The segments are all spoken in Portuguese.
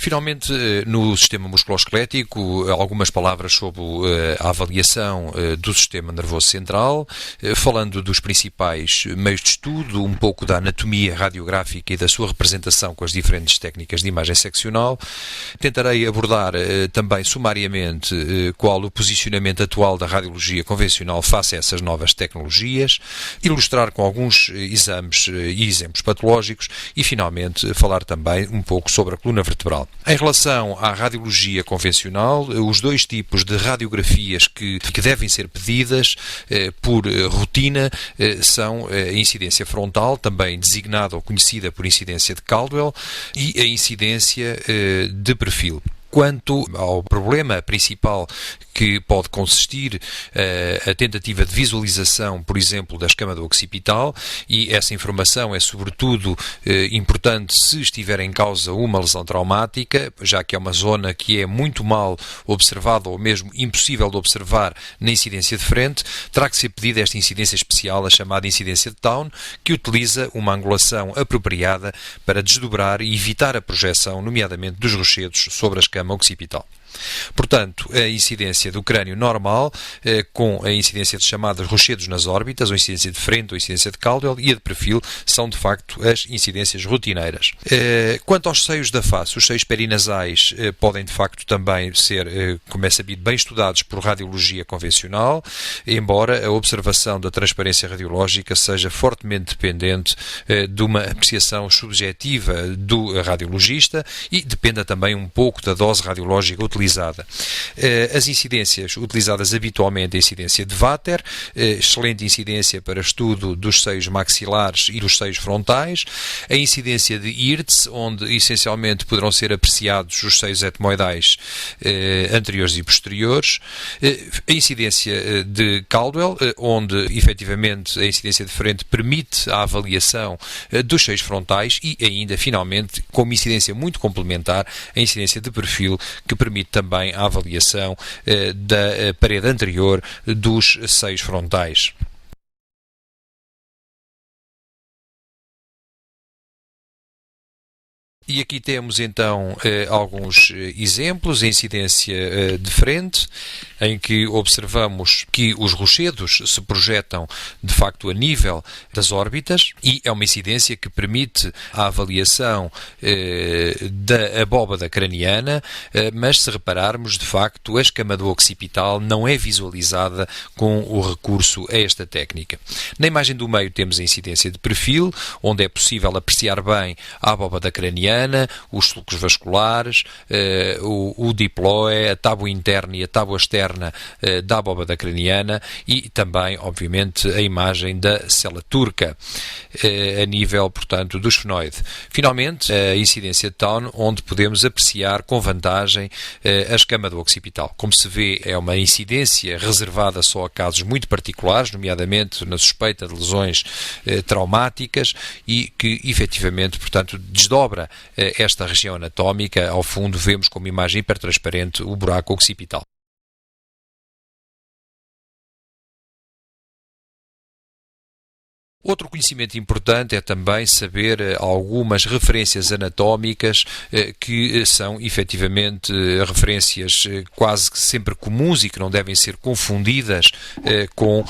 Finalmente, no sistema musculoesquelético, algumas palavras sobre a avaliação do sistema nervoso central, falando dos principais meios de estudo, um pouco da anatomia radiográfica e da sua representação com as diferentes técnicas de imagem seccional. Tentarei abordar também sumariamente qual o posicionamento atual da radiologia convencional face a essas novas tecnologias, ilustrar com alguns exames e exemplos patológicos e, finalmente, falar também um pouco sobre a coluna vertebral. Em relação à radiologia convencional, os dois tipos de radiografias que devem ser pedidas por rotina são a incidência frontal, também designada ou conhecida por incidência de Caldwell, e a incidência de perfil. Quanto ao problema principal que pode consistir a tentativa de visualização, por exemplo, da escama do occipital, e essa informação é sobretudo importante se estiver em causa uma lesão traumática, já que é uma zona que é muito mal observada ou mesmo impossível de observar na incidência de frente, terá que ser pedida esta incidência especial, a chamada incidência de Town, que utiliza uma angulação apropriada para desdobrar e evitar a projeção, nomeadamente dos rochedos, sobre a escama occipital. Portanto, a incidência do crânio normal, com a incidência de chamadas rochedos nas órbitas, ou incidência de frente ou incidência de Caldwell, e a de perfil, são de facto as incidências rotineiras. Quanto aos seios da face, os seios perinasais podem de facto também ser, como é sabido, bem estudados por radiologia convencional, embora a observação da transparência radiológica seja fortemente dependente de uma apreciação subjetiva do radiologista e dependa também um pouco da dose radiológica utilizada. As incidências utilizadas habitualmente, a incidência de Vater, excelente incidência para estudo dos seios maxilares e dos seios frontais, a incidência de Hirtz, onde essencialmente poderão ser apreciados os seios etmoidais anteriores e posteriores, a incidência de Caldwell, onde efetivamente a incidência de frente permite a avaliação dos seios frontais e ainda, finalmente, como incidência muito complementar, a incidência de perfil, que permite também a avaliação da parede anterior dos seios frontais. E aqui temos então alguns exemplos, a incidência de frente, em que observamos que os rochedos se projetam de facto a nível das órbitas e é uma incidência que permite a avaliação da abóbada craniana, mas se repararmos, de facto, a escama do occipital não é visualizada com o recurso a esta técnica. Na imagem do meio temos a incidência de perfil, onde é possível apreciar bem a abóbada craniana, os sulcos vasculares, o diploe, a tábua interna e a tábua externa da abóbada craniana e também, obviamente, a imagem da cela turca, a nível, portanto, do esfenoide. Finalmente, a incidência de Town, onde podemos apreciar com vantagem a escama do occipital. Como se vê, é uma incidência reservada só a casos muito particulares, nomeadamente na suspeita de lesões traumáticas e que, efetivamente, portanto, desdobra esta região anatómica. Ao fundo vemos como imagem hipertransparente o buraco occipital. Outro conhecimento importante é também saber algumas referências anatómicas que são efetivamente referências quase que sempre comuns e que não devem ser confundidas com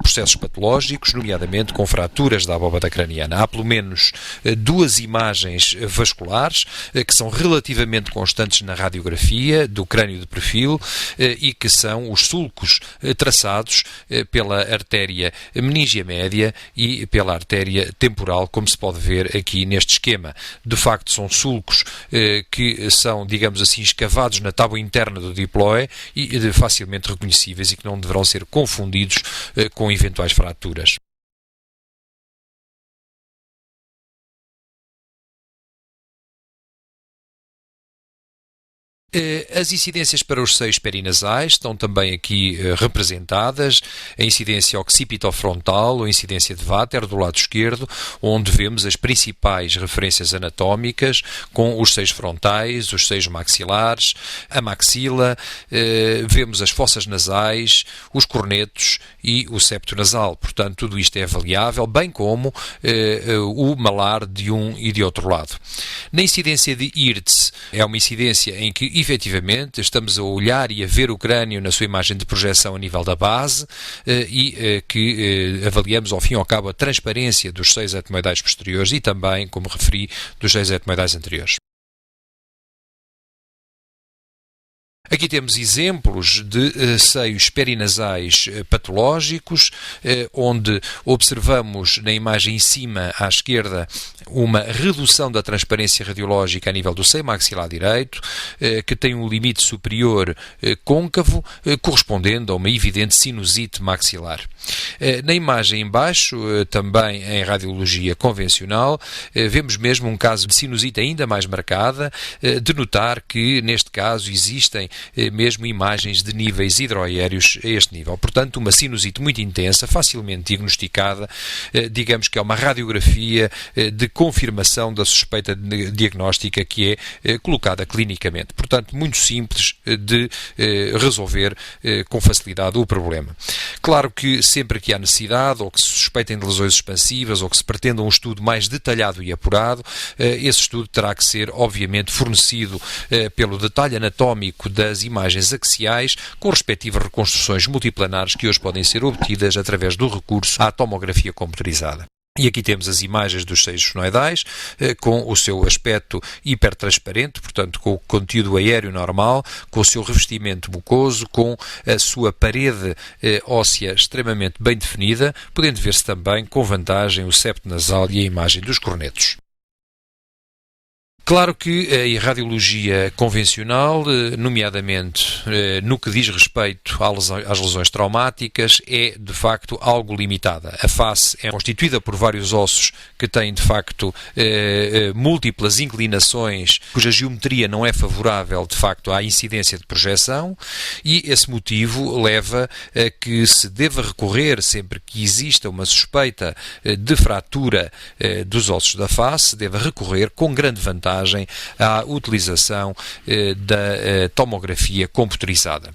processos patológicos, nomeadamente com fraturas da abóbada craniana. Há pelo menos duas imagens vasculares que são relativamente constantes na radiografia do crânio de perfil e que são os sulcos traçados pela artéria meningia média e pela artéria temporal, como se pode ver aqui neste esquema. De facto, são sulcos que são, digamos assim, escavados na tábua interna do diploe e facilmente reconhecíveis e que não deverão ser confundidos com eventuais fraturas. As incidências para os seios perinasais estão também aqui representadas, a incidência occipitofrontal ou a incidência de Vater do lado esquerdo, onde vemos as principais referências anatómicas com os seios frontais, os seios maxilares, a maxila, vemos as fossas nasais, os cornetos e o septo nasal. Portanto, tudo isto é avaliável, bem como o malar de um e de outro lado. Na incidência de Hirtz, é uma incidência em que efetivamente estamos a olhar e a ver o crânio na sua imagem de projeção a nível da base e que avaliamos ao fim e ao cabo a transparência dos seios etmoidais posteriores e também, como referi, dos seios etmoidais anteriores. Aqui temos exemplos de seios perinasais patológicos, onde observamos na imagem em cima à esquerda uma redução da transparência radiológica a nível do seio maxilar direito, que tem um limite superior côncavo, correspondendo a uma evidente sinusite maxilar. Na imagem em baixo, também em radiologia convencional, vemos mesmo um caso de sinusite ainda mais marcada, de notar que neste caso existem mesmo imagens de níveis hidroaéreos a este nível. Portanto, uma sinusite muito intensa, facilmente diagnosticada, digamos que é uma radiografia de confirmação da suspeita diagnóstica que é colocada clinicamente. Portanto, muito simples de resolver com facilidade o problema. Claro que sempre que há necessidade, ou que se suspeitem de lesões expansivas, ou que se pretenda um estudo mais detalhado e apurado, esse estudo terá que ser, obviamente, fornecido pelo detalhe anatómico das imagens axiais, com respectivas reconstruções multiplanares que hoje podem ser obtidas através do recurso à tomografia computerizada. E aqui temos as imagens dos seios esfenoidais, com o seu aspecto hipertransparente, portanto com o conteúdo aéreo normal, com o seu revestimento mucoso, com a sua parede óssea extremamente bem definida, podendo ver-se também com vantagem o septo nasal e a imagem dos cornetos. Claro que a radiologia convencional, nomeadamente no que diz respeito às lesões traumáticas, é de facto algo limitada. A face é constituída por vários ossos que têm de facto múltiplas inclinações, cuja geometria não é favorável de facto à incidência de projeção, e esse motivo leva a que se deva recorrer, sempre que exista uma suspeita de fratura dos ossos da face, deva recorrer com grande vantagem à utilização da tomografia computerizada.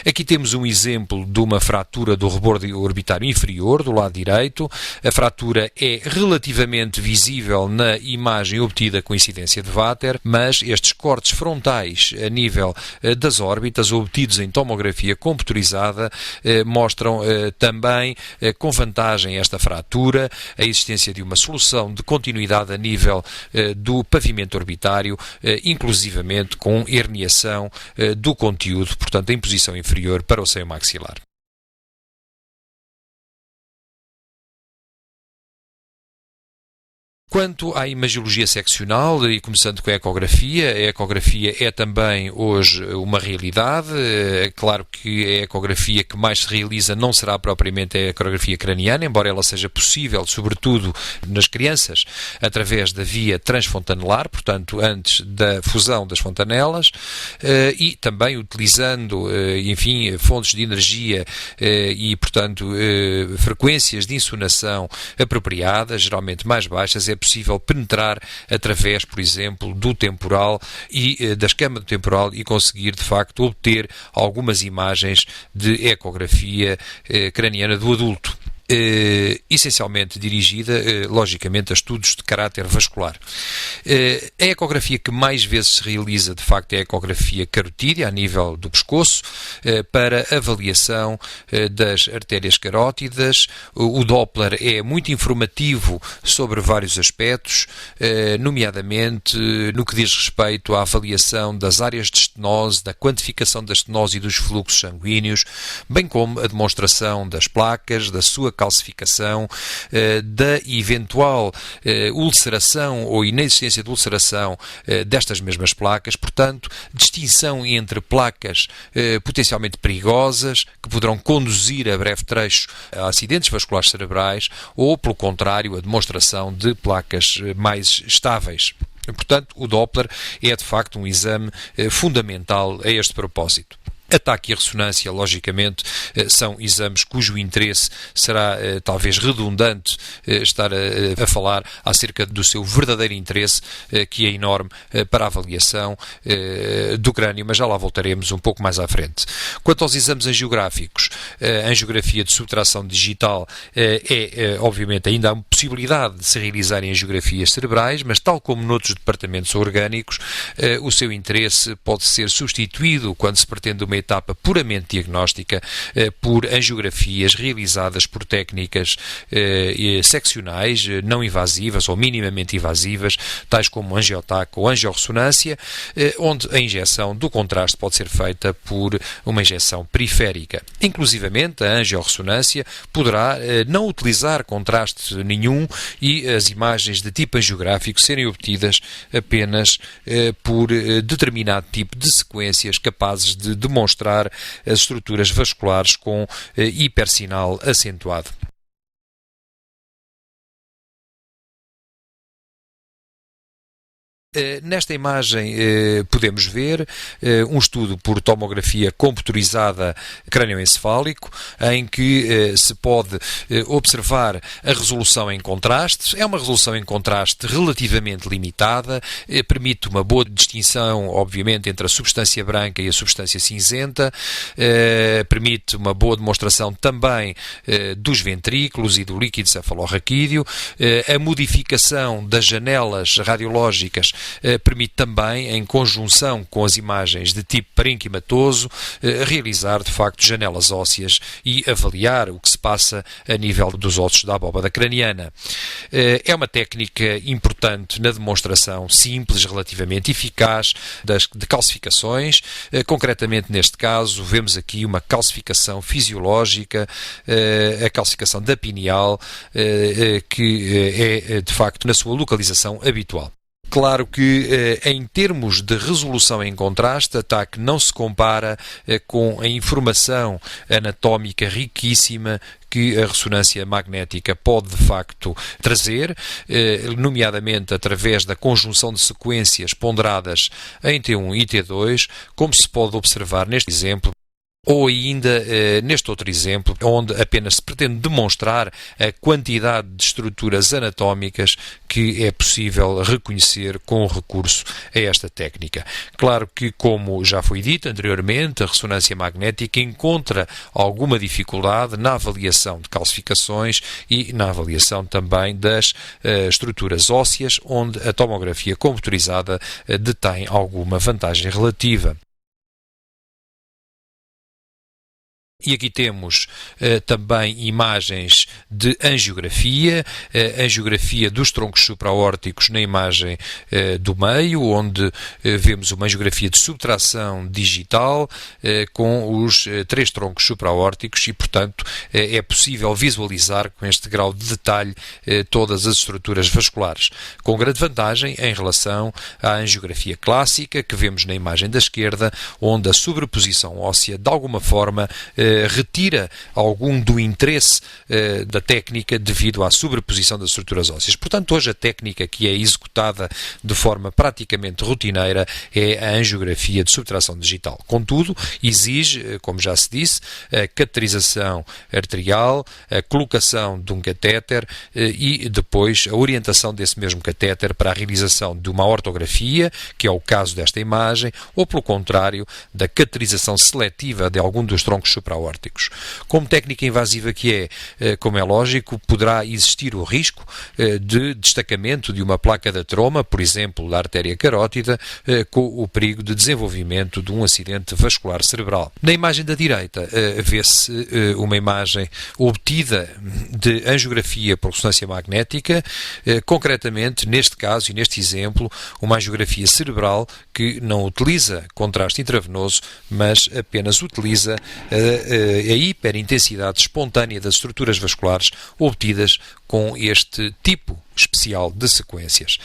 Aqui temos um exemplo de uma fratura do rebordo orbitário inferior, do lado direito. A fratura é relativamente visível na imagem obtida com incidência de Vater, mas estes cortes frontais a nível das órbitas, obtidos em tomografia computerizada, mostram também com vantagem esta fratura, a existência de uma solução de continuidade a nível do pavimento orbitário, inclusivamente com herniação do conteúdo, portanto em posição inferior para o seio maxilar. Quanto à imagiologia seccional, e começando com a ecografia é também hoje uma realidade. É claro que a ecografia que mais se realiza não será propriamente a ecografia craniana, embora ela seja possível, sobretudo nas crianças, através da via transfontanelar, portanto, antes da fusão das fontanelas, e também utilizando, enfim, fontes de energia e, portanto, frequências de insonação apropriadas, geralmente mais baixas, é possível penetrar através, por exemplo, do temporal e da escama do temporal e conseguir, de facto, obter algumas imagens de ecografia craniana do adulto. Essencialmente dirigida, logicamente, a estudos de caráter vascular. A ecografia que mais vezes se realiza, de facto, é a ecografia carotídea, a nível do pescoço, para avaliação das artérias carótidas. O Doppler é muito informativo sobre vários aspectos, nomeadamente no que diz respeito à avaliação das áreas de estenose, da quantificação da estenose e dos fluxos sanguíneos, bem como a demonstração das placas, da sua calcificação, da eventual ulceração ou inexistência de ulceração destas mesmas placas, portanto, distinção entre placas potencialmente perigosas, que poderão conduzir a breve trecho a acidentes vasculares cerebrais, ou, pelo contrário, a demonstração de placas mais estáveis. Portanto, o Doppler é de facto um exame fundamental a este propósito. Ataque e ressonância, logicamente, são exames cujo interesse será talvez redundante estar a falar acerca do seu verdadeiro interesse, que é enorme para a avaliação do crânio, mas já lá voltaremos um pouco mais à frente. Quanto aos exames angiográficos, a angiografia de subtração digital obviamente, ainda há uma possibilidade de se realizarem angiografias cerebrais, mas tal como noutros departamentos orgânicos, o seu interesse pode ser substituído quando se pretende uma etapa puramente diagnóstica por angiografias realizadas por técnicas seccionais, não invasivas ou minimamente invasivas, tais como angiotaque ou angiorressonância, onde a injeção do contraste pode ser feita por uma injeção periférica. Inclusivamente, a angiorressonância poderá não utilizar contraste nenhum e as imagens de tipo angiográfico serem obtidas apenas por determinado tipo de sequências capazes de demonstrar as estruturas vasculares com hipersinal acentuado. Nesta imagem podemos ver um estudo por tomografia computurizada crânioencefálico, em que se pode observar a resolução em contraste. É uma resolução em contraste relativamente limitada, permite uma boa distinção, obviamente, entre a substância branca e a substância cinzenta, permite uma boa demonstração também dos ventrículos e do líquido cefalorraquídeo, a modificação das janelas radiológicas permite também, em conjunção com as imagens de tipo parenquimatoso, realizar de facto janelas ósseas e avaliar o que se passa a nível dos ossos da abóbada craniana. É uma técnica importante na demonstração, simples, relativamente eficaz, de calcificações. Concretamente neste caso, vemos aqui uma calcificação fisiológica, a calcificação da pineal, que é de facto na sua localização habitual. Claro que, em termos de resolução em contraste, a TAC não se compara com a informação anatómica riquíssima que a ressonância magnética pode, de facto, trazer, nomeadamente através da conjunção de sequências ponderadas em T1 e T2, como se pode observar neste exemplo, ou ainda neste outro exemplo, onde apenas se pretende demonstrar a quantidade de estruturas anatómicas que é possível reconhecer com recurso a esta técnica. Claro que, como já foi dito anteriormente, a ressonância magnética encontra alguma dificuldade na avaliação de calcificações e na avaliação também das estruturas ósseas, onde a tomografia computurizada detém alguma vantagem relativa. E aqui temos também imagens de angiografia, angiografia dos troncos supraórticos na imagem do meio, onde vemos uma angiografia de subtração digital com os 3 troncos supraórticos e, portanto, é possível visualizar com este grau de detalhe todas as estruturas vasculares, com grande vantagem em relação à angiografia clássica que vemos na imagem da esquerda, onde a sobreposição óssea, de alguma forma, retira algum do interesse da técnica devido à sobreposição das estruturas ósseas. Portanto, hoje a técnica que é executada de forma praticamente rotineira é a angiografia de subtração digital. Contudo, exige, como já se disse, a cateterização arterial, a colocação de um catéter e depois a orientação desse mesmo catéter para a realização de uma ortografia, que é o caso desta imagem, ou pelo contrário, da cateterização seletiva de algum dos troncos supraórticos. Como técnica invasiva que é, como é lógico, poderá existir o risco de destacamento de uma placa de ateroma, por exemplo, da artéria carótida, com o perigo de desenvolvimento de um acidente vascular cerebral. Na imagem da direita, vê-se uma imagem obtida de angiografia por ressonância magnética, concretamente, neste caso e neste exemplo, uma angiografia cerebral que não utiliza contraste intravenoso, mas apenas utiliza a hiperintensidade espontânea das estruturas vasculares obtidas com este tipo especial de sequências.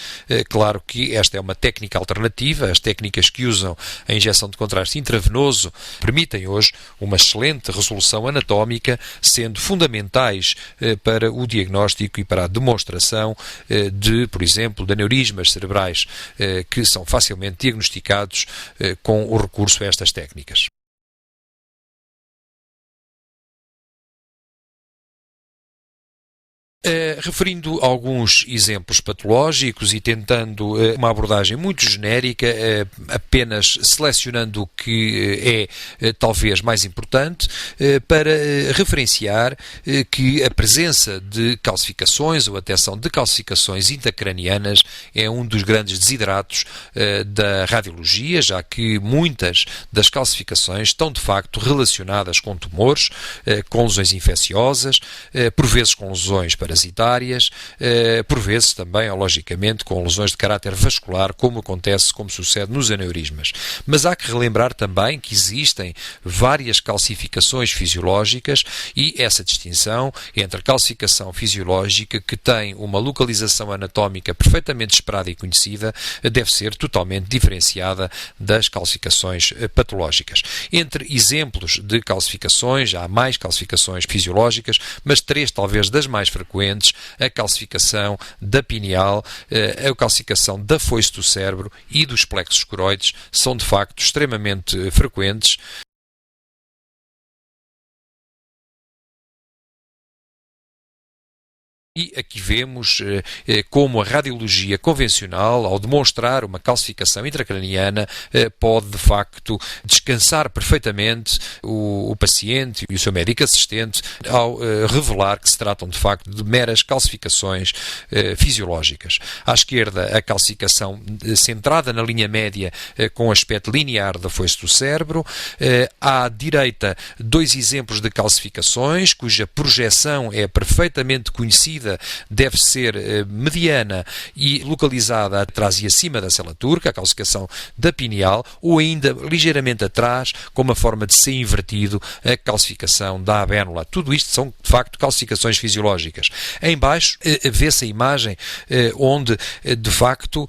Claro que esta é uma técnica alternativa. As técnicas que usam a injeção de contraste intravenoso permitem hoje uma excelente resolução anatómica, sendo fundamentais para o diagnóstico e para a demonstração de, por exemplo, de aneurismas cerebrais que são facilmente diagnosticados com o recurso a estas técnicas. Referindo alguns exemplos patológicos e tentando uma abordagem muito genérica, apenas selecionando o que é talvez mais importante, para referenciar que a presença de calcificações ou a detecção de calcificações intracranianas é um dos grandes desideratos da radiologia, já que muitas das calcificações estão de facto relacionadas com tumores, com lesões infecciosas, por vezes com lesões parasitárias, por vezes também, logicamente, com lesões de caráter vascular, como sucede nos aneurismas. Mas há que relembrar também que existem várias calcificações fisiológicas e essa distinção entre a calcificação fisiológica, que tem uma localização anatómica perfeitamente esperada e conhecida, deve ser totalmente diferenciada das calcificações patológicas. Entre exemplos de calcificações, há mais calcificações fisiológicas, mas três talvez das mais frequentes: a calcificação da pineal, a calcificação da foice do cérebro e dos plexos coroides são de facto extremamente frequentes. E aqui vemos como a radiologia convencional, ao demonstrar uma calcificação intracraniana, pode de facto descansar perfeitamente o paciente e o seu médico assistente ao revelar que se tratam de facto de meras calcificações fisiológicas. À esquerda, a calcificação centrada na linha média com aspecto linear da foice do cérebro. À direita, dois exemplos de calcificações cuja projeção é perfeitamente conhecida, deve ser mediana e localizada atrás e acima da célula turca, a calcificação da pineal, ou ainda ligeiramente atrás, com uma forma de ser invertido, a calcificação da abénula. Tudo isto são, de facto, calcificações fisiológicas. Em baixo, vê-se a imagem onde, de facto,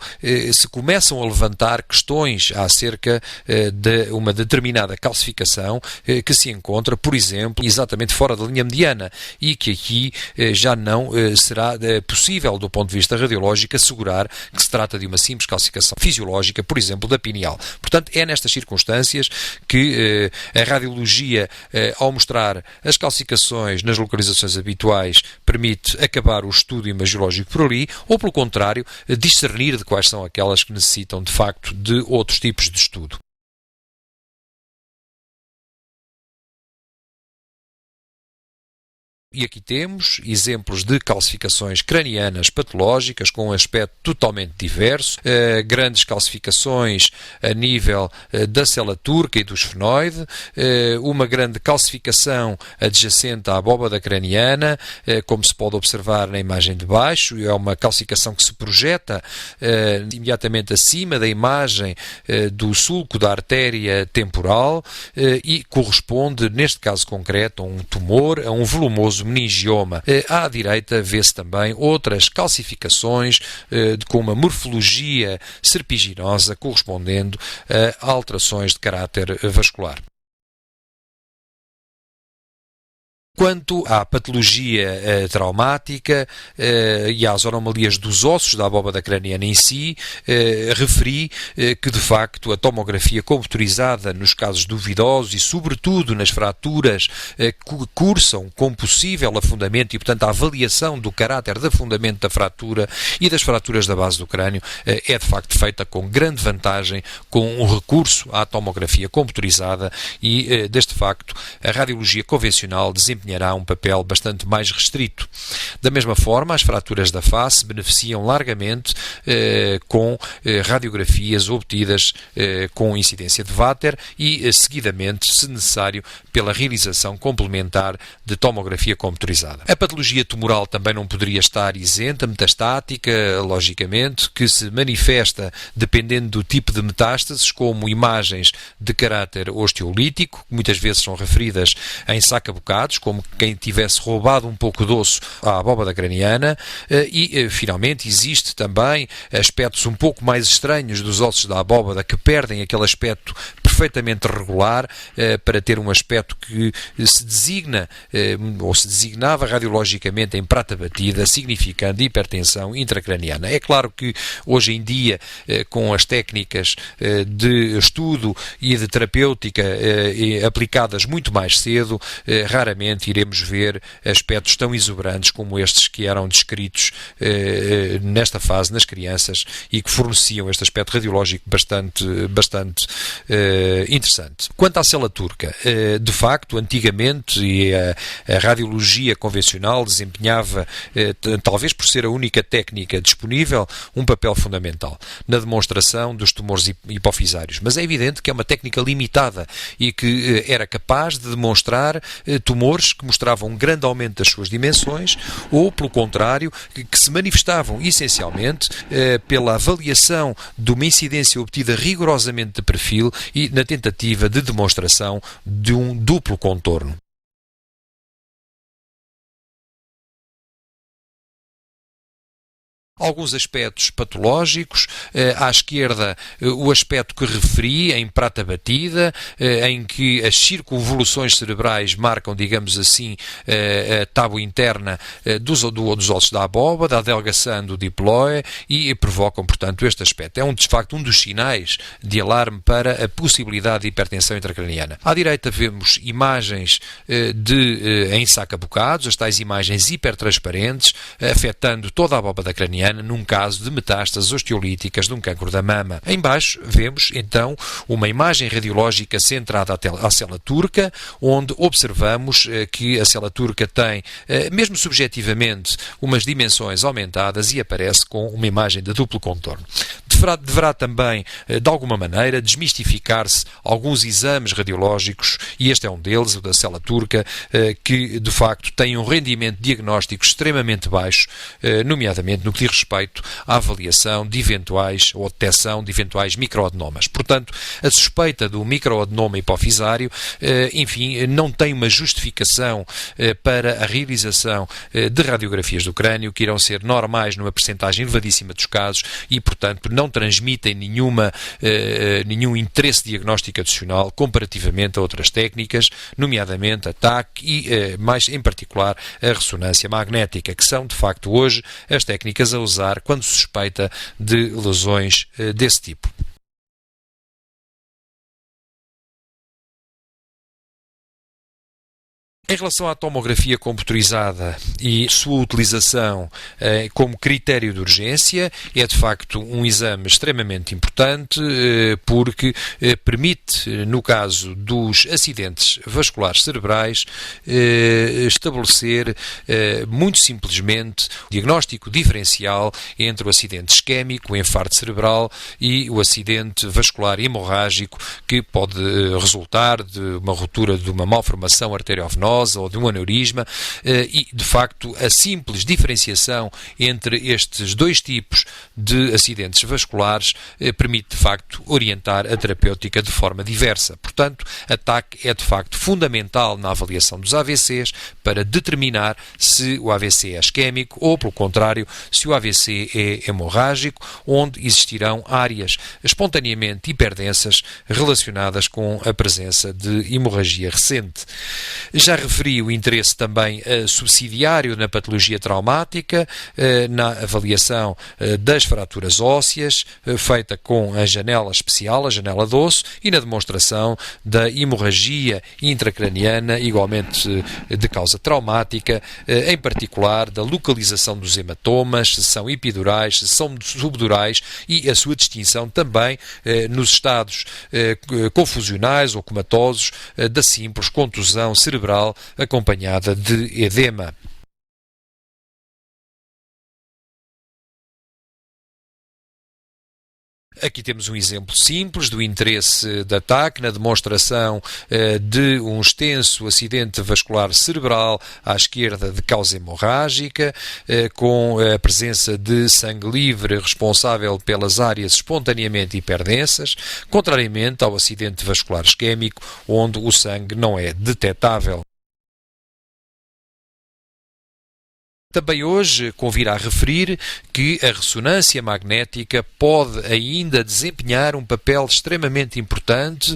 se começam a levantar questões acerca de uma determinada calcificação que se encontra, por exemplo, exatamente fora da linha mediana e que aqui já não será possível, do ponto de vista radiológico, assegurar que se trata de uma simples calcificação fisiológica, por exemplo, da pineal. Portanto, é nestas circunstâncias que a radiologia, ao mostrar as calcificações nas localizações habituais, permite acabar o estudo imagiológico por ali, ou, pelo contrário, discernir de quais são aquelas que necessitam, de facto, de outros tipos de estudo. E aqui temos exemplos de calcificações cranianas patológicas com um aspecto totalmente diverso, grandes calcificações a nível da célula turca e do esfenoide, uma grande calcificação adjacente à abóbada craniana, como se pode observar na imagem de baixo. É uma calcificação que se projeta imediatamente acima da imagem do sulco da artéria temporal e corresponde, neste caso concreto, a um tumor, a um volumoso meningioma. À direita vê-se também outras calcificações com uma morfologia serpiginosa correspondendo a alterações de caráter vascular. Quanto à patologia traumática e às anomalias dos ossos da abóbada craniana em si, referi que, de facto, a tomografia computadorizada nos casos duvidosos e, sobretudo, nas fraturas que cursam com possível afundamento e, portanto, a avaliação do caráter de afundamento da fratura e das fraturas da base do crânio é, de facto, feita com grande vantagem com o recurso à tomografia computadorizada e, deste facto, a radiologia convencional desempenha desempenhará um papel bastante mais restrito. Da mesma forma, as fraturas da face beneficiam largamente com radiografias obtidas com incidência de Vater e, seguidamente, se necessário, pela realização complementar de tomografia computerizada. A patologia tumoral também não poderia estar isenta, metastática, logicamente, que se manifesta dependendo do tipo de metástases, como imagens de caráter osteolítico, que muitas vezes são referidas em saca-bocados, como quem tivesse roubado um pouco de osso à abóbada craniana, e, finalmente, existe também aspectos um pouco mais estranhos dos ossos da abóbada que perdem aquele aspecto perfeitamente regular para ter um aspecto que se designa ou se designava radiologicamente em prata batida, significando hipertensão intracraniana. É claro que hoje em dia, com as técnicas de estudo e de terapêutica aplicadas muito mais cedo, raramente iremos ver aspectos tão exuberantes como estes que eram descritos nesta fase nas crianças e que forneciam este aspecto radiológico bastante interessante. Quanto à célula turca, de facto, antigamente a radiologia convencional desempenhava, talvez por ser a única técnica disponível, um papel fundamental na demonstração dos tumores hipofisários. Mas é evidente que é uma técnica limitada e que era capaz de demonstrar tumores que mostravam um grande aumento das suas dimensões ou, pelo contrário, que se manifestavam essencialmente pela avaliação de uma incidência obtida rigorosamente de perfil e na tentativa de demonstração de um duplo contorno. Alguns aspectos patológicos, à esquerda o aspecto que referi em prata batida, em que as circunvoluções cerebrais marcam, digamos assim, a tábua interna dos ossos da abóbada, a adelgação do diploe e provocam, portanto, este aspecto. É de facto um dos sinais de alarme para a possibilidade de hipertensão intracraniana. À direita vemos imagens em saca-bocados, as tais imagens hipertransparentes, afetando toda a abóbada craniana, num caso de metástases osteolíticas de um cancro da mama. Em baixo vemos então uma imagem radiológica centrada à célula turca, onde observamos que a célula turca tem, mesmo subjetivamente, umas dimensões aumentadas e aparece com uma imagem de duplo contorno. Deverá também, de alguma maneira, desmistificar-se alguns exames radiológicos, e este é um deles, o da célula turca, que de facto tem um rendimento diagnóstico extremamente baixo, nomeadamente no que diz respeito à avaliação de eventuais ou detecção de eventuais microadenomas. Portanto, a suspeita do microadenoma hipofisário, enfim, não tem uma justificação para a realização de radiografias do crânio, que irão ser normais numa percentagem elevadíssima dos casos e, portanto, não transmitem nenhum interesse diagnóstico adicional comparativamente a outras técnicas, nomeadamente a TAC e, mais em particular, a ressonância magnética, que são, de facto, hoje as técnicas a usar quando se suspeita de lesões desse tipo. Em relação à tomografia computerizada e sua utilização como critério de urgência, é de facto um exame extremamente importante porque permite, no caso dos acidentes vasculares cerebrais, estabelecer muito simplesmente o diagnóstico diferencial entre o acidente isquémico, o infarto cerebral e o acidente vascular hemorrágico, que pode resultar de uma ruptura de uma malformação arteriovenosa ou de um aneurisma, e de facto a simples diferenciação entre estes dois tipos de acidentes vasculares permite de facto orientar a terapêutica de forma diversa. Portanto, a TAC é de facto fundamental na avaliação dos AVCs para determinar se o AVC é isquémico ou, pelo contrário, se o AVC é hemorrágico, onde existirão áreas espontaneamente hiperdensas relacionadas com a presença de hemorragia recente. Já referi o interesse também subsidiário na patologia traumática, na avaliação das fraturas ósseas, feita com a janela especial, a janela de osso, e na demonstração da hemorragia intracraniana, igualmente de causa traumática, em particular da localização dos hematomas, se são epidurais, se são subdurais, e a sua distinção também nos estados confusionais ou comatosos da simples contusão cerebral cerebral acompanhada de edema. Aqui temos um exemplo simples do interesse de ataque na demonstração de um extenso acidente vascular cerebral à esquerda de causa hemorrágica, com a presença de sangue livre responsável pelas áreas espontaneamente hiperdensas, contrariamente ao acidente vascular isquémico, onde o sangue não é detetável. Também hoje convirá referir que a ressonância magnética pode ainda desempenhar um papel extremamente importante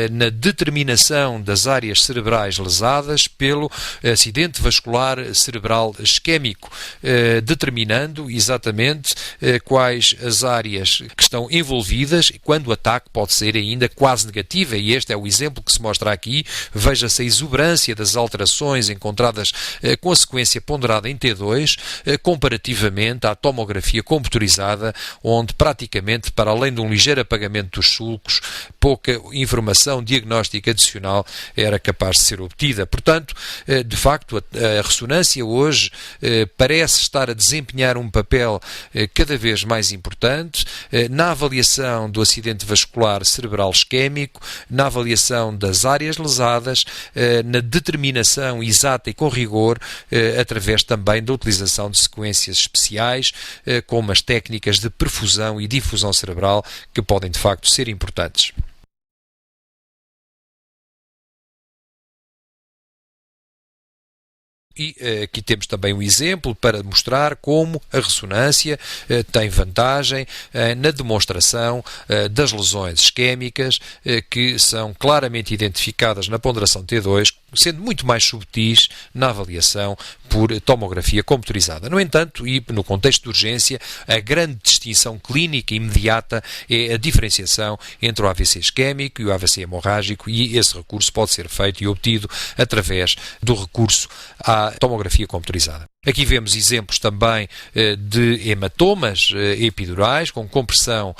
na determinação das áreas cerebrais lesadas pelo acidente vascular cerebral isquémico, determinando exatamente quais as áreas que estão envolvidas, quando o ataque pode ser ainda quase negativo, e este é o exemplo que se mostra aqui. Veja-se a exuberância das alterações encontradas com a sequência ponderada em T2, comparativamente à tomografia computurizada, onde praticamente, para além de um ligeiro apagamento dos sulcos, pouca informação diagnóstica adicional era capaz de ser obtida. Portanto, de facto, a ressonância hoje parece estar a desempenhar um papel cada vez mais importante na avaliação do acidente vascular cerebral isquémico, na avaliação das áreas lesadas, na determinação exata e com rigor, através também da utilização de sequências especiais, como as técnicas de perfusão e difusão cerebral, que podem de facto ser importantes. E aqui temos também um exemplo para mostrar como a ressonância tem vantagem na demonstração das lesões isquémicas, que são claramente identificadas na ponderação T2, sendo muito mais subtis na avaliação por tomografia computurizada. No entanto, e no contexto de urgência, a grande distinção clínica imediata é a diferenciação entre o AVC isquémico e o AVC hemorrágico, e esse recurso pode ser feito e obtido através do recurso à tomografia computurizada. Aqui vemos exemplos também de hematomas epidurais com compressão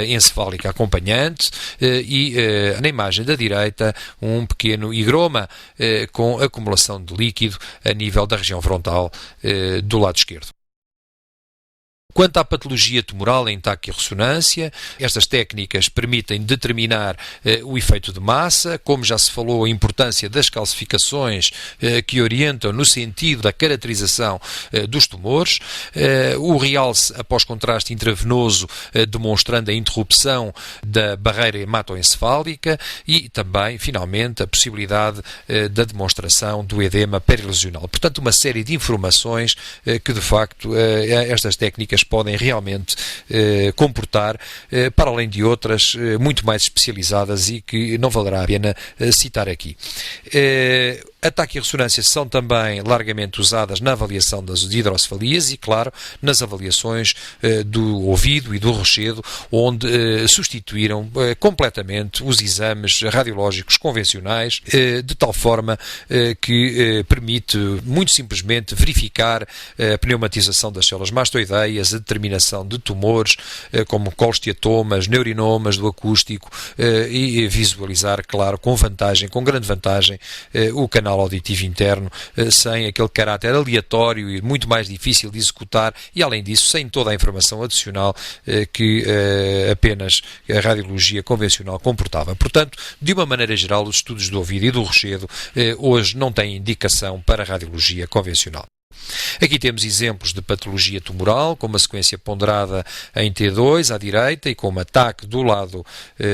encefálica acompanhante e na imagem da direita um pequeno higroma com acumulação de líquido a nível da região frontal do lado esquerdo. Quanto à patologia tumoral em taquirressonância, estas técnicas permitem determinar o efeito de massa, como já se falou, a importância das calcificações que orientam no sentido da caracterização dos tumores, o realce após contraste intravenoso demonstrando a interrupção da barreira hematoencefálica e também, finalmente, a possibilidade da demonstração do edema perilesional. Portanto, uma série de informações que, de facto, estas técnicas podem realmente comportar, para além de outras muito mais especializadas e que não valerá a pena citar aqui. A taquirressonância são também largamente usadas na avaliação das hidrocefalias e, claro, nas avaliações do ouvido e do rochedo, onde substituíram completamente os exames radiológicos convencionais, de tal forma que permite muito simplesmente verificar a pneumatização das células mastoideias, a determinação de tumores como colesteatomas, neurinomas do acústico e visualizar, claro, com grande vantagem, o canal auditivo interno, sem aquele caráter aleatório e muito mais difícil de executar, e além disso sem toda a informação adicional que apenas a radiologia convencional comportava. Portanto, de uma maneira geral, os estudos do ouvido e do rochedo hoje não têm indicação para a radiologia convencional. Aqui temos exemplos de patologia tumoral, com uma sequência ponderada em T2 à direita e com um ataque do lado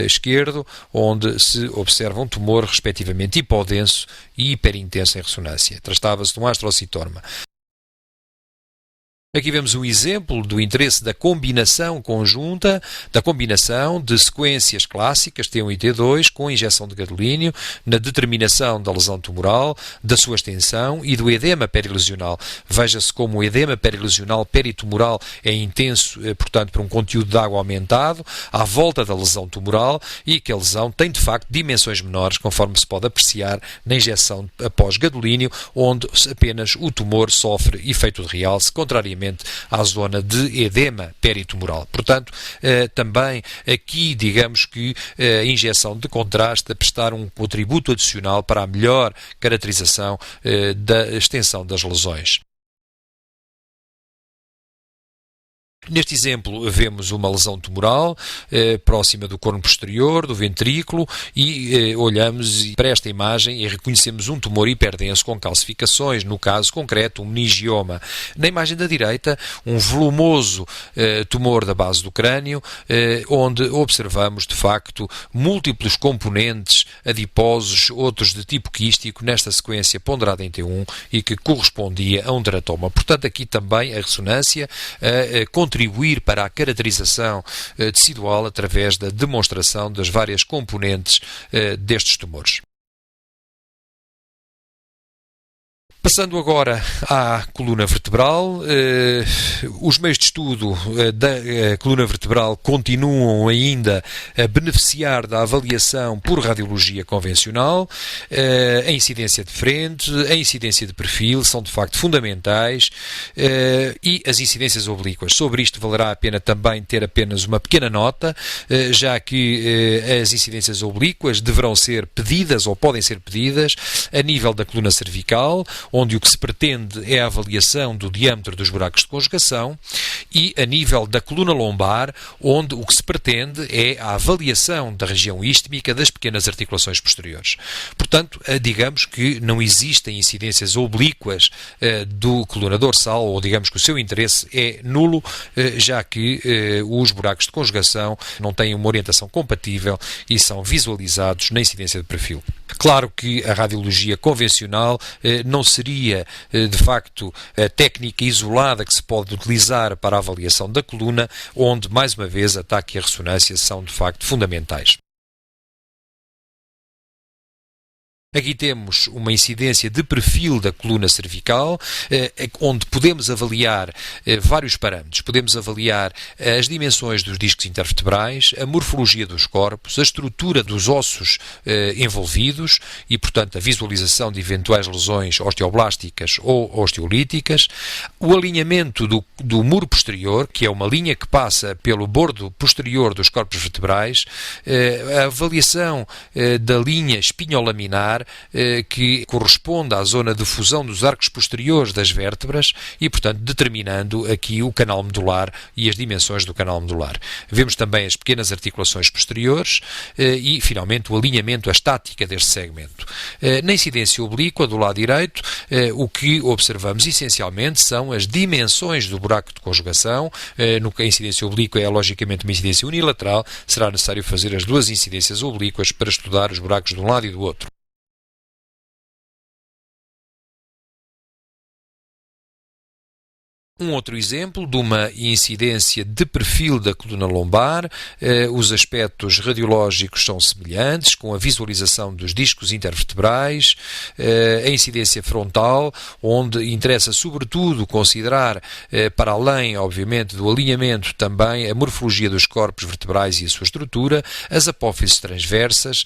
esquerdo, onde se observa um tumor respectivamente hipodenso e hiperintenso em ressonância. Tratava-se de um astrocitoma. Aqui vemos um exemplo do interesse da combinação conjunta, da combinação de sequências clássicas T1 e T2 com injeção de gadolínio na determinação da lesão tumoral, da sua extensão e do edema perilesional. Veja-se como o edema perilesional peritumoral é intenso, portanto, por um conteúdo de água aumentado à volta da lesão tumoral, e que a lesão tem de facto dimensões menores, conforme se pode apreciar na injeção após gadolínio, onde apenas o tumor sofre efeito de realce, contrariamente propriamente à zona de edema peritumoral. Portanto, também aqui, digamos que a injeção de contraste a prestar um contributo adicional para a melhor caracterização da extensão das lesões. Neste exemplo, vemos uma lesão tumoral próxima do corno posterior, do ventrículo, e olhamos para esta imagem e reconhecemos um tumor hiperdenso com calcificações, no caso concreto, um meningioma. Na imagem da direita, um volumoso tumor da base do crânio, onde observamos, de facto, múltiplos componentes adiposos, outros de tipo quístico, nesta sequência ponderada em T1 e que correspondia a um teratoma. Portanto, aqui também a ressonância contribuir para a caracterização tecidual através da demonstração das várias componentes destes tumores. Passando agora à coluna vertebral, os meios de estudo da coluna vertebral continuam ainda a beneficiar da avaliação por radiologia convencional. A incidência de frente, a incidência de perfil são de facto fundamentais e as incidências oblíquas. Sobre isto valerá a pena também ter apenas uma pequena nota, já que as incidências oblíquas deverão ser pedidas ou podem ser pedidas a nível da coluna cervical, onde o que se pretende é a avaliação do diâmetro dos buracos de conjugação, e a nível da coluna lombar, onde o que se pretende é a avaliação da região ístmica das pequenas articulações posteriores. Portanto, digamos que não existem incidências oblíquas do coluna dorsal, ou digamos que o seu interesse é nulo, já que os buracos de conjugação não têm uma orientação compatível e são visualizados na incidência de perfil. Claro que a radiologia convencional não seria, de facto, a técnica isolada que se pode utilizar para a avaliação da coluna, onde, mais uma vez, a TAC e a ressonância são, de facto, fundamentais. Aqui temos uma incidência de perfil da coluna cervical, onde podemos avaliar vários parâmetros. Podemos avaliar as dimensões dos discos intervertebrais, a morfologia dos corpos, a estrutura dos ossos envolvidos e, portanto, a visualização de eventuais lesões osteoblásticas ou osteolíticas, o alinhamento do muro posterior, que é uma linha que passa pelo bordo posterior dos corpos vertebrais, a avaliação da linha espinholaminar, que corresponde à zona de fusão dos arcos posteriores das vértebras e, portanto, determinando aqui o canal medular e as dimensões do canal medular. Vemos também as pequenas articulações posteriores e, finalmente, o alinhamento, a estática deste segmento. Na incidência oblíqua, do lado direito, o que observamos essencialmente são as dimensões do buraco de conjugação. A incidência oblíqua é, logicamente, uma incidência unilateral. Será necessário fazer as duas incidências oblíquas para estudar os buracos de um lado e do outro. Um outro exemplo de uma incidência de perfil da coluna lombar, os aspectos radiológicos são semelhantes, com a visualização dos discos intervertebrais, a incidência frontal, onde interessa sobretudo considerar, para além, obviamente, do alinhamento, também a morfologia dos corpos vertebrais e a sua estrutura, as apófises transversas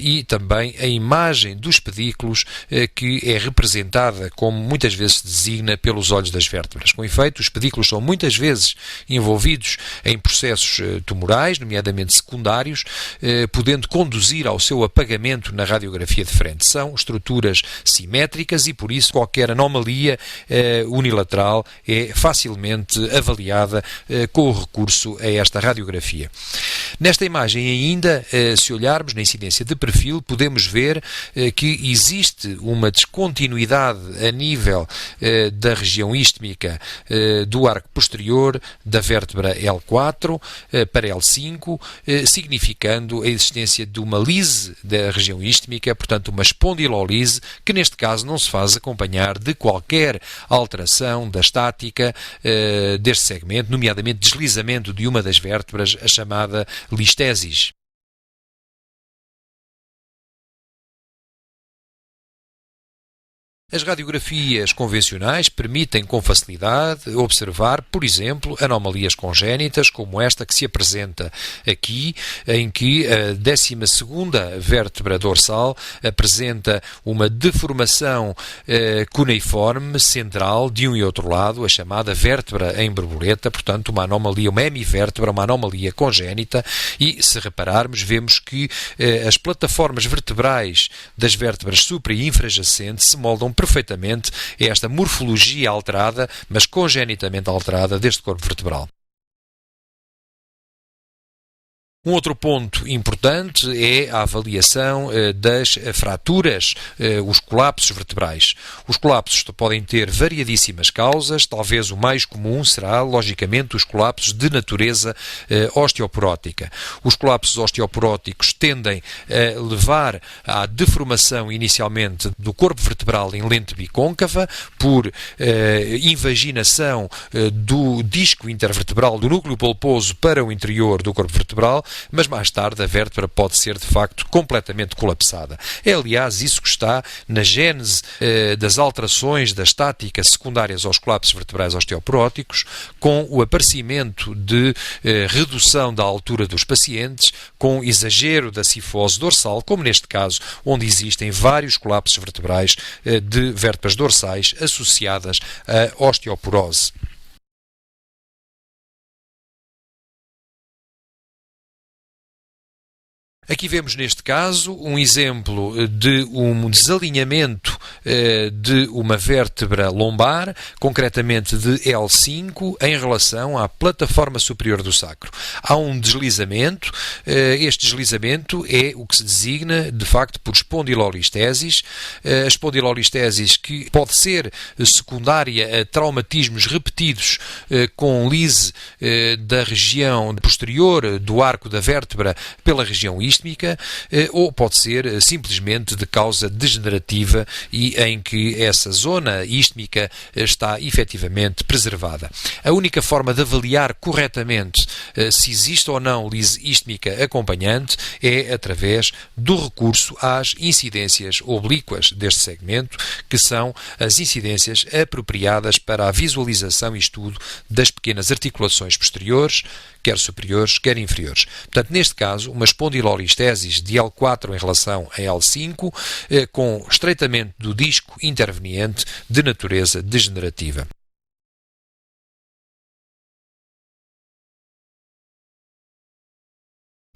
e também a imagem dos pedículos, que é representada, como muitas vezes se designa, pelos olhos das vértebras. Com efeito, os pedículos são muitas vezes envolvidos em processos tumorais, nomeadamente secundários, podendo conduzir ao seu apagamento na radiografia de frente. São estruturas simétricas e, por isso, qualquer anomalia unilateral é facilmente avaliada com o recurso a esta radiografia. Nesta imagem ainda, se olharmos na incidência de perfil, podemos ver que existe uma descontinuidade a nível da região ístmica do arco posterior da vértebra L4 para L5, significando a existência de uma lise da região ístmica, portanto uma espondilolise, que neste caso não se faz acompanhar de qualquer alteração da estática deste segmento, nomeadamente deslizamento de uma das vértebras, a chamada listesis. As radiografias convencionais permitem com facilidade observar, por exemplo, anomalias congénitas como esta que se apresenta aqui, em que a 12ª vértebra dorsal apresenta uma deformação cuneiforme central de um e outro lado, a chamada vértebra em borboleta, portanto uma anomalia, uma hemivértebra, uma anomalia congénita, e se repararmos vemos que as plataformas vertebrais das vértebras supra e infrajacentes se moldam perfeitamente a esta morfologia alterada, mas congenitamente alterada deste corpo vertebral. Um outro ponto importante é a avaliação das fraturas, os colapsos vertebrais. Os colapsos podem ter variadíssimas causas, talvez o mais comum será, logicamente, os colapsos de natureza osteoporótica. Os colapsos osteoporóticos tendem a levar à deformação inicialmente do corpo vertebral em lente bicôncava por invaginação do disco intervertebral do núcleo pulposo para o interior do corpo vertebral, mas mais tarde a vértebra pode ser de facto completamente colapsada. É aliás isso que está na gênese das alterações da estática secundárias aos colapsos vertebrais osteoporóticos, com o aparecimento de redução da altura dos pacientes, com exagero da cifose dorsal, como neste caso, onde existem vários colapsos vertebrais de vértebras dorsais associadas à osteoporose. Aqui vemos neste caso um exemplo de um desalinhamento de uma vértebra lombar, concretamente de L5, em relação à plataforma superior do sacro. Há um deslizamento, este deslizamento é o que se designa de facto por espondilolistesis. A espondilolistesis que pode ser secundária a traumatismos repetidos com lise da região posterior do arco da vértebra pela região isquiosa, ou pode ser simplesmente de causa degenerativa e em que essa zona istmica está efetivamente preservada. A única forma de avaliar corretamente se existe ou não lise istmica acompanhante é através do recurso às incidências oblíquas deste segmento, que são as incidências apropriadas para a visualização e estudo das pequenas articulações posteriores, quer superiores, quer inferiores. Portanto, neste caso, uma espondilolistesis de L4 em relação a L5, com estreitamento do disco interveniente de natureza degenerativa.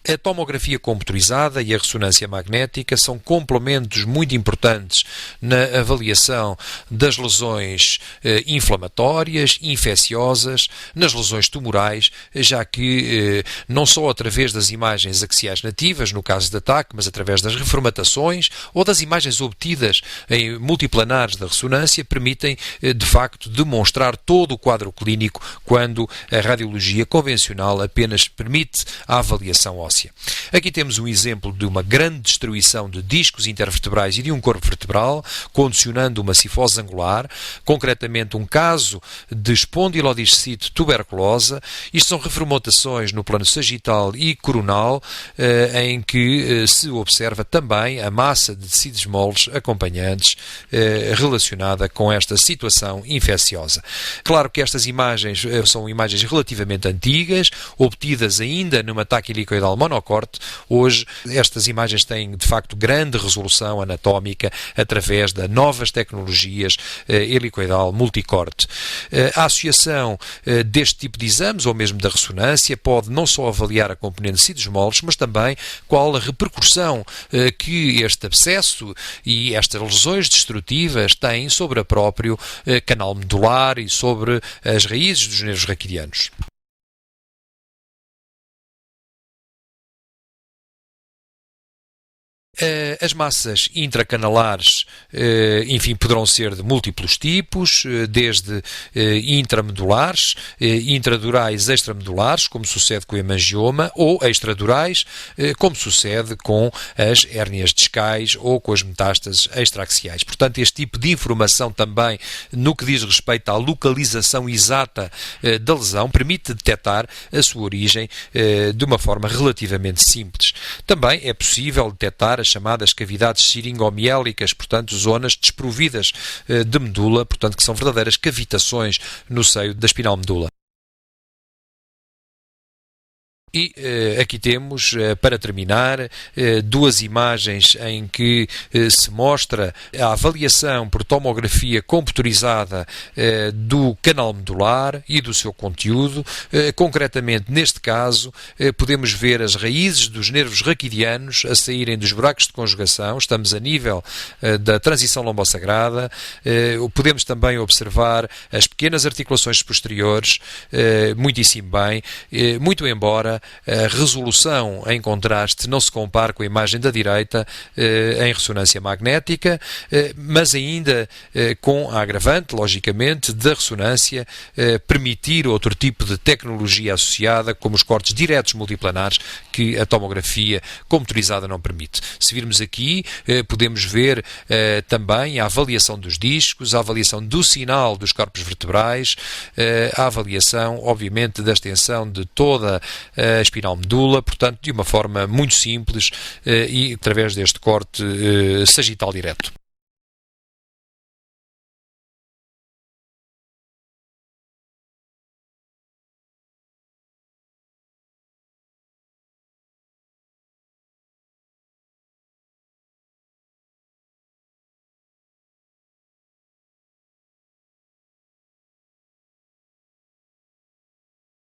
A tomografia computurizada e a ressonância magnética são complementos muito importantes na avaliação das lesões inflamatórias, infecciosas, nas lesões tumorais, já que não só através das imagens axiais nativas, no caso de ataque, mas através das reformatações ou das imagens obtidas em multiplanares da ressonância, permitem de facto demonstrar todo o quadro clínico, quando a radiologia convencional apenas permite a avaliação óssea. Aqui temos um exemplo de uma grande destruição de discos intervertebrais e de um corpo vertebral, condicionando uma cifose angular, concretamente um caso de espondilodiscite tuberculosa. Isto são reformatações no plano sagital e coronal, em que se observa também a massa de tecidos moles acompanhantes relacionada com esta situação infecciosa. Claro que estas imagens são imagens relativamente antigas, obtidas ainda numa taque helicoidal monocorte. Hoje estas imagens têm de facto grande resolução anatómica através de novas tecnologias helicoidal multicorte. A associação deste tipo de exames, ou mesmo da ressonância, pode não só avaliar a componente de tecidos moles, mas também qual a repercussão que este abscesso e estas lesões destrutivas têm sobre o próprio canal medular e sobre as raízes dos nervos raquidianos. As massas intracanalares, enfim, poderão ser de múltiplos tipos, desde intramedulares, intradurais, extramedulares, como sucede com o hemangioma, ou extradurais, como sucede com as hérnias discais ou com as metástases extraaxiais. Portanto, este tipo de informação também, no que diz respeito à localização exata da lesão, permite detectar a sua origem de uma forma relativamente simples. Também é possível detectar as chamadas cavidades siringomiélicas, portanto, zonas desprovidas de medula, portanto, que são verdadeiras cavitações no seio da espinal medula. E aqui temos, para terminar, duas imagens em que se mostra a avaliação por tomografia computurizada do canal medular e do seu conteúdo. Concretamente, neste caso, podemos ver as raízes dos nervos raquidianos a saírem dos buracos de conjugação. Estamos a nível da transição lombosagrada. Podemos também observar as pequenas articulações posteriores, muitíssimo bem, muito embora a resolução em contraste não se compare com a imagem da direita em ressonância magnética, mas ainda com a agravante, logicamente, da ressonância permitir outro tipo de tecnologia associada, como os cortes diretos multiplanares, que a tomografia computadorizada não permite. Se virmos aqui, podemos ver também a avaliação dos discos, a avaliação do sinal dos corpos vertebrais, a avaliação, obviamente, da extensão de toda a espinal medula, portanto, de uma forma muito simples e através deste corte sagital direto.